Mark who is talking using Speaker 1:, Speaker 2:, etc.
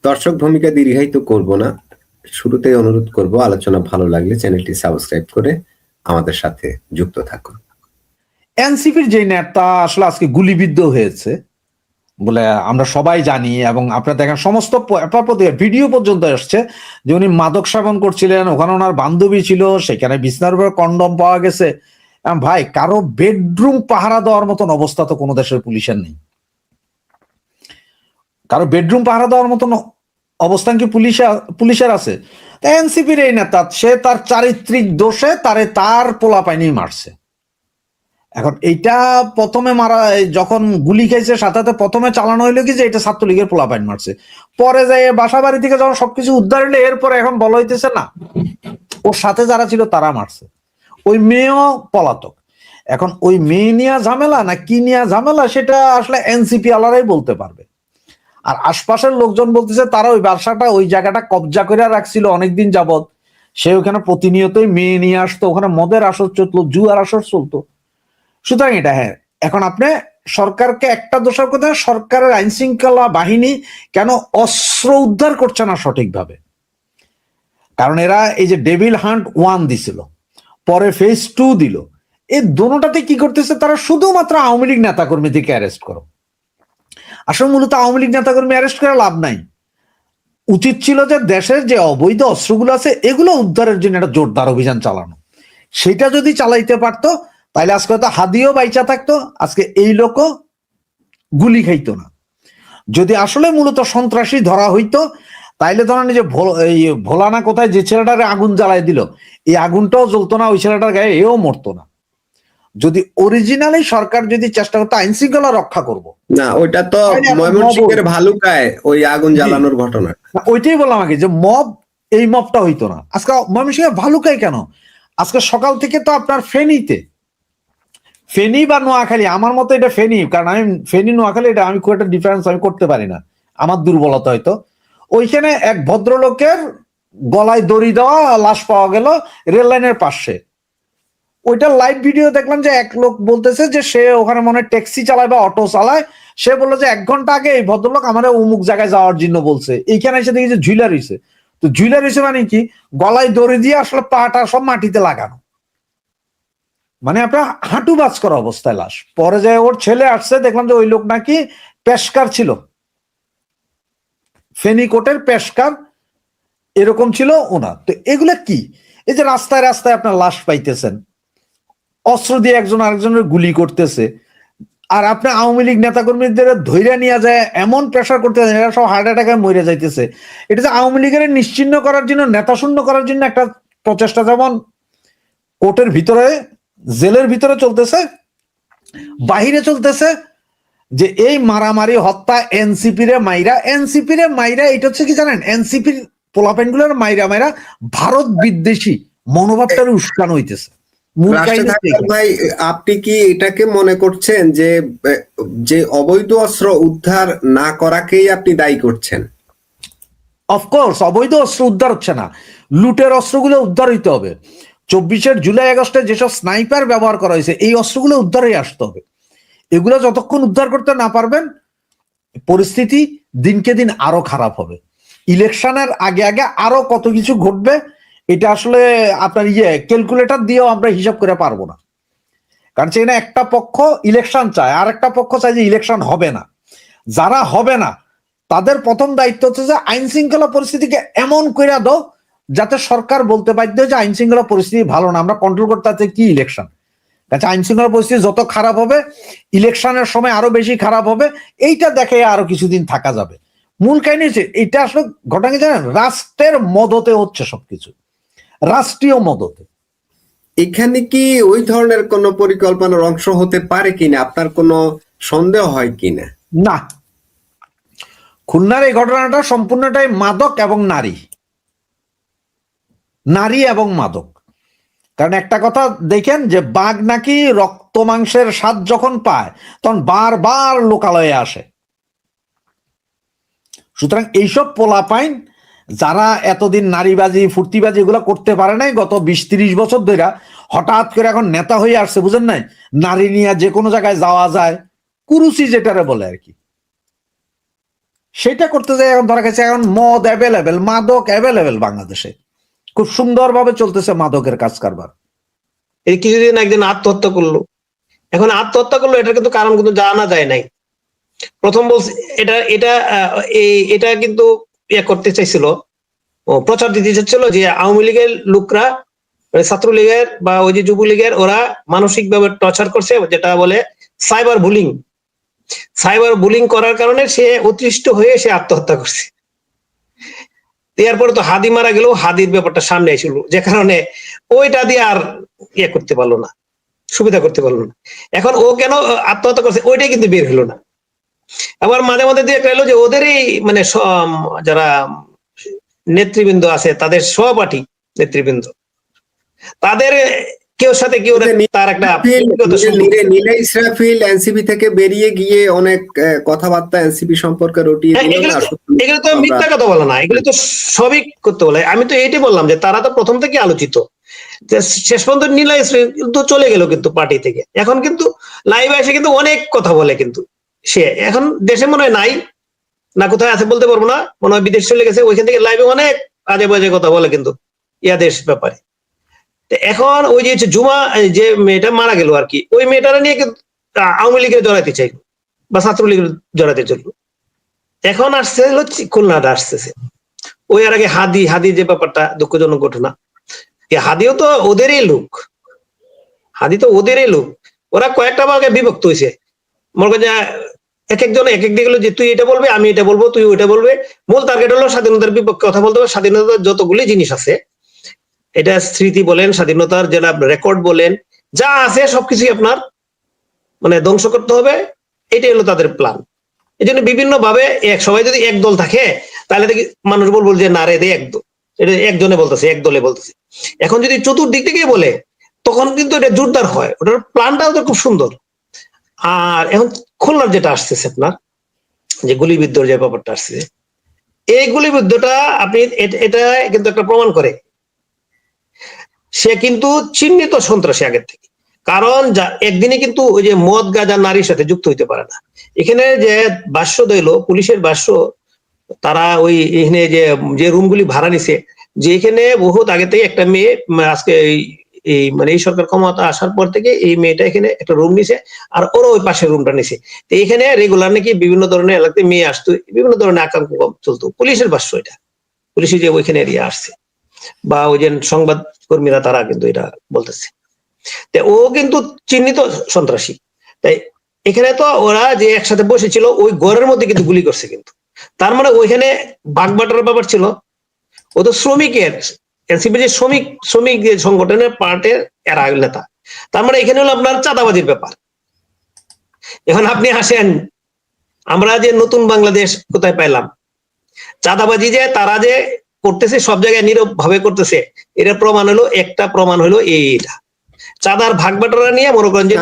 Speaker 1: দর্শক ভূমিকা দীর্ঘায়িত করব না, শুরুতেই অনুরোধ করব আলোচনা ভালো লাগলে চ্যানেলটি সাবস্ক্রাইব করে আমাদের সাথে যুক্ত থাকুন।
Speaker 2: এনসিপির যে নেতা আসলে আজকে গুলিবিদ্ধ হয়েছে বলে আমরা সবাই জানি, এবং আপনারা দেখেন সমস্ত ভিডিও পর্যন্ত আসছে যে উনি মাদক সেবন করছিলেন, ওখানে ওনার বান্ধবী ছিল, সেখানে বিছনার উপর কন্ডম পাওয়া গেছে। ভাই, কারো বেডরুম পাহারা দেওয়ার মতন অবস্থা তো কোনো দেশের পুলিশের নেই। কারো বেডরুম পাহারা দেওয়ার মতন অবস্থান কি পুলিশের আছে? এনসিপির এই নেতা, সে তার চারিত্রিক দোষে তার পোলাপাইনি মারছে। এখন এইটা প্রথমে যখন গুলি খাইছে সাথে প্রথমে চালানো হইলো কি যে এটা ছাত্রলীগের পোলাপাইন মারছে, পরে যাই বাসা বাড়ি থেকে যখন সবকিছু উদ্ধার হইলো এরপরে এখন বলা হইতেছে না, ওর সাথে যারা ছিল তারা মারছে। ওই মেয়েও পলাতক। এখন ওই মেয়ে নিয়ে ঝামেলা না কি নিয়ে ঝামেলা সেটা আসলে এনসিপি আলারাই বলতে পারবে। আর আশপাশের লোকজন বলতেছে তারা ওই ব্যবসাটা ওই জায়গাটা কবজা করে রাখছিল অনেকদিন যাবত। সে ওখানে প্রতিনিয়তই মেয়ে নিয়ে আসতো, ওখানে মদের আসর চলতো, জুয়ার আসর চলতো। সুতরাং এটা হ্যাঁ, এখন আপনি সরকারকে একটা দোষারোপ করতে, সরকারের আইন শৃঙ্খলা বাহিনী কেন অস্ত্র উদ্ধার করছে না সঠিকভাবে। কারণ এরা এই যে ডেভিল হান্ট 1 দিছিল, পরে ফেজ 2 দিল, এই দোনোটাতে কি করতেছে, তারা শুধুমাত্র আওয়ামী লীগ নেতাকর্মীদেরকে অ্যারেস্ট করো। আসলে মূলত আওয়ামী লীগ নেতাকর্মী অ্যারেস্ট করে লাভ নাই। উচিত ছিল যে দেশের যে অবৈধ অস্ত্রগুলো আছে এগুলো উদ্ধারের জন্য একটা জোরদার অভিযান চালানো। সেটা যদি চালাইতে পারতো তাহলে আজকে হয়তো হাদিও বাইচা থাকতো, আজকে এই লোকও গুলি খাইতো না। যদি আসলে মূলত সন্ত্রাসী ধরা হইতো তাইলে ধরেন যে ভোলানা কোথায় যে ছেলেটারে আগুন জ্বালাই দিল, এই আগুনটাও জ্বলতো না, ওই ছেলেটার গায়ে এও মরতো না। যদি অরিজিনালি সরকার যদি চেষ্টা করতো আইন শৃঙ্খলা রক্ষা করবো
Speaker 1: না, ওইটা তো ময়মনসিংহের ভালুকায় ওই আগুন জ্বালানোর ঘটনা,
Speaker 2: ওইটাই বললাম আগে যে এই মবটা হইতো না। আজকে ময়মনসিংহের ভালুকায় কেন, আজকে সকাল থেকে তো আপনার ফেনী বা নোয়াখালী, আমার মতো এটা ফেনী, কারণ আমি ফেনী নোয়াখালী এটা আমি খুব একটা ডিফারেন্স আমি করতে পারি না, আমার দুর্বলতা হয়তো। ওইখানে এক ভদ্রলোকের গলায় দড়ি দেওয়া লাশ পাওয়া গেল রেল লাইনের পাশে। ওইটা লাইভ ভিডিও দেখলাম যে এক লোক বলতেছে যে সে ওখানে মনে হয় ট্যাক্সি চালায় বা অটো চালায়, সে বললো যে 1 ঘন্টা আগে এই ভদ্রলোক আমার অমুক জায়গায় যাওয়ার জন্য বলছে, এইখানে এসে দেখি যে ঝুলা রয়েছে। তো ঝুলা রয়েছে মানে কি, গলায় দড়ি দিয়ে আসলে পাটা সব মাটিতে লাগানো, মানে আপনার হাঁটু বাজ করা অবস্থায় লাশ। পরে যায় ওর ছেলে আসছে, দেখলাম যে ওই লোক নাকি পেশকার ছিল, ফেনী কোর্টের পেশকার এরকম ছিল ওনার। তো এগুলা কি, এই যে রাস্তায় রাস্তায় আপনার লাশ পাইতেছেন, অস্ত্র দিয়ে একজন আরেকজনের গুলি করতেছে, আর আপনি আওয়ামী লীগ নেতাকর্মীদের ধৈর্য নিয়ে যায় এমন প্রেশার করতেছেন, এরা সব হার্ট অ্যাটাকে মরে যাইতেছে। এটা যে আওয়ামী লীগের নিশ্চিহ্ন করার জন্য, নেতা শূন্য করার জন্য একটা প্রচেষ্টা যেমন কোর্টের ভিতরে জেলের ভিতরে চলতেছে, বাহিরে চলতেছে, যে এই মারামারি হত্যা এনসিপির মাইরা এটা হচ্ছে কি জানেন, এনসিপির পোলাপেন গুলোর মাইরা ভারত বিদ্বেষী মনোভাবটার উস্কানো হইতেছে।
Speaker 1: ভাই, আপনি কি এটাকে মনে করছেন যে যে অবৈধ অস্ত্র উদ্ধার না করাকেই আপনি দায়ী করছেন?
Speaker 2: অফকোর্স অবৈধ অস্ত্র উদ্ধার হচ্ছে না, লুটের অস্ত্রগুলো উদ্ধার হইতে হবে। 24 জুলাই আগস্টে যেসব স্নাইপার ব্যবহার করা হয়েছে এই অস্ত্রগুলো উদ্ধার হয়ে আসতে হবে। এগুলো যতক্ষণ উদ্ধার করতে না পারবেন পরিস্থিতি দিনকে দিন আরো খারাপ হবে। ইলেকশনের আগে আগে আরো কত কিছু ঘটবে এটা আসলে আপনার ক্যালকুলেটর দিয়েও আমরা হিসাব করে পারবো না। কারণ সেখানে একটা পক্ষ ইলেকশন চায়, আর একটা পক্ষ চায় যে ইলেকশন হবে না। যারা হবে না তাদের প্রথম দায়িত্ব হচ্ছে যে আইন শৃঙ্খলা পরিস্থিতিকে এমন করে দাও যাতে সরকার বলতে বাধ্য যে আইন শৃঙ্খলা পরিস্থিতি ভালো না, আমরা কন্ট্রোল করতে চাচ্ছি কি ইলেকশন। আচ্ছা, আইন শৃঙ্খলা পরিস্থিতি যত খারাপ হবে ইলেকশনের সময় আরো বেশি খারাপ হবে, এইটা দেখে আরো কিছুদিন থাকা যাবে। মূল কাহিনী হচ্ছে এটা আসলে ঘটনা কি জানেন, রাষ্ট্রের মদতে হচ্ছে সবকিছু, রাষ্ট্রীয় মদতে।
Speaker 1: এখানে কি ওই ধরনের কোন পরিকল্পনার অংশ হতে পারে কিনা, আপনার কোনো সন্দেহ হয় কিনা?
Speaker 2: না, খুলনার এই ঘটনাটা সম্পূর্ণটাই মাদক এবং নারী এবং মাদক। কারণ একটা কথা দেখেন যে বাঘ নাকি রক্ত মাংসের স্বাদ যখন পায় তখন বারবার লোকালয়ে আসে। সুতরাং এইসব পোলাপাইন যারা এতদিন নারীবাজি ফুর্তিবাজি এগুলো করতে পারে নাই গত 20-30 বছর ধরে, হঠাৎ করে এখন নেতা হয়ে আসছে, বুঝেন নাই, নারী নিয়ে যে কোনো জায়গায় যাওয়া যায়, কুরুচি যেটারে বলে আর কি, সেটা করতে যায় এখন ধরা গেছে এখন মদ অ্যাভেলেবেল, মাদক অ্যাভেলেবেল বাংলাদেশে, খুব সুন্দরভাবে চলতেছে মাদকের কাজ কারবার।
Speaker 3: এই কিছুদিন একজন আত্মহত্যা করলো, এখন আত্মহত্যা করলো এটা কিন্তু কারণ কিন্তু জানা যায় নাই। প্রথম বলছে এটা এটা এটা কিন্তু ইয়ে করতে চাইছিল, প্রচার দিতে চাইছিল যে আওয়ামী লীগের লোকরা, ছাত্রলীগের বা ওই যে যুবলীগের, ওরা মানসিকভাবে টর্চার করছে, যেটা বলে সাইবার বুলিং। সাইবার বুলিং করার কারণে সে অতিষ্ঠ হয়ে সে আত্মহত্যা করছে। এরপরে তো হাদি মারা গেলেও হাদির ব্যাপারটা সামনে আসছিল, যে কারণে ওইটা দিয়ে আর ইয়ে করতে পারলো না, সুবিধা করতে পারলো না। এখন ও কেন আত্মহত্যা করছে ওইটাই কিন্তু বের হলো না। আবার মাঝে মাঝে দিয়ে গেল যে ওদেরই মানে যারা নেতৃবৃন্দ আছে, তাদের সহপাঠী নেতৃবৃন্দ, তাদের কেউ সাথে কেউ তার একটা
Speaker 1: নীলা ইসরাফিল এনসিপি থেকে বেরিয়ে গিয়ে অনেক কথাবার্তা এনসিপি সম্পর্কে রটিয়ে দিল না।
Speaker 3: এগুলো তো মিথ্যা কথা বলে না, এগুলো তো সবই করতে বলে। আমি তো এইটাই বললাম যে তারা তো প্রথম থেকে আলোচিত, শেষ পর্যন্ত নীলা ইসরাফিল তো চলে গেল কিন্তু পার্টি থেকে, এখন কিন্তু লাইভে এসে কিন্তু অনেক কথা বলে, কিন্তু সে এখন দেশে মনে হয় নাই, না কোথায় আছে বলতে পারবো না, মনে হয় বিদেশ চলে গেছে, ওইখান থেকে লাইভে অনেক আজে বাজে কথা বলে কিন্তু ইয়াদের ব্যাপারে। এখন ওই যে জুমা যে মেয়েটা মারা গেল আর কি, ওই মেয়েটারা নিয়ে কিন্তু আওয়ামী লীগের জড়াইতে চাইল বা ছাত্রলীগের জড়াইতে চলল। এখন আসছে হলো খুলনাটা আসতেছে। ওই আর আগে হাদি যে ব্যাপারটা দুঃখজনক ঘটনা, হাদিও তো ওদেরই লোক, হাদি তো ওদেরই লোক। ওরা কয়েকটা ভাগে বিভক্ত হয়েছে, মনে করেন যে এক একজন এক এক দিকে যে তুই এটা বলবে, আমি এটা বলবো, তুই ওইটা বলবে। মূল টার্গেট হলো স্বাধীনতার বিপক্ষে কথা বলতে হবে। স্বাধীনতার যতগুলি জিনিস আছে, এটা স্মৃতি বলেন, স্বাধীনতার যেটা রেকর্ড বলেন, যা আছে সবকিছুই আপনার মানে ধ্বংস করতে হবে, এটাই হলো তাদের প্ল্যান। এই জন্য বিভিন্ন ভাবে সবাই যদি এক দল থাকে তাহলে দেখি মানুষ বলবো যে না রে একদল, এটা একজনে বলতেছে, এক দলে বলতেছে। এখন যদি চতুর্দিক থেকে বলে তখন কিন্তু এটা জোরদার হয়, ওটার প্ল্যানটাও তো খুব সুন্দর। আর এখন খুলনার যেটা আসতেছে আপনার যে গুলিবিদ্ধ যে ব্যাপারটা আসছে, এই গুলিবিদ্ধটা আপনি এটা কিন্তু একটা প্রমাণ করে সে কিন্তু চিহ্নিত সন্ত্রাসী আগের থেকে। কারণ একদিনে কিন্তু ওই যে মদ গাঁজা নারীর সাথে যুক্ত হইতে পারে না। এখানে যে ভাষ্য দইল পুলিশের ভাষ্য, তারা ওই এখানে যে রুমগুলি ভাড়া নিছে, যে এখানে বহুত আগে থেকে একটা মেয়ে আজকে এই মানে এই সরকার ক্ষমতা আসার পর থেকে এই মেয়েটা এখানে একটা রুম নিছে, আর ওরা ওই পাশের রুমটা নিছে। তো এখানে রেগুলার নাকি বিভিন্ন ধরনের এলাকাতে মেয়ে আসতো, বিভিন্ন ধরনের আকাঙ্ক্ষ চলতো, পুলিশের ভাষ্য এটা, পুলিশের যে ওইখানে এরিয়া আসছে বা ওই যে সংবাদ কর্মীরা তারা কিন্তু এটা বলতেছে। ও কিন্তু চিহ্নিত সন্ত্রাসী। তাই এখানে তো ওরা যে একসাথে বসেছিল ওই ঘরের মধ্যে কিন্তু গুলি করছে, কিন্তু তার মানে ওইখানে বাগবাটার ব্যাপার ছিল। ও তো শ্রমিকের এনসিপি যে শ্রমিক যে সংগঠনের পার্টের এরা নেতা, তার মানে এখানে হলো আপনার চাঁদাবাজির ব্যাপার। এখন আপনি আসেন, আমরা যে নতুন বাংলাদেশ কোথায় পাইলাম, চাঁদাবাজি যে তারা যে করতেছে সব জায়গায় নীরব ভাবে করতেছে, এটা প্রমাণ হলো, একটা প্রমাণ হলো এইটা চাঁদার ভাগ বাটোয়ারা নিয়ে মনে করেন যে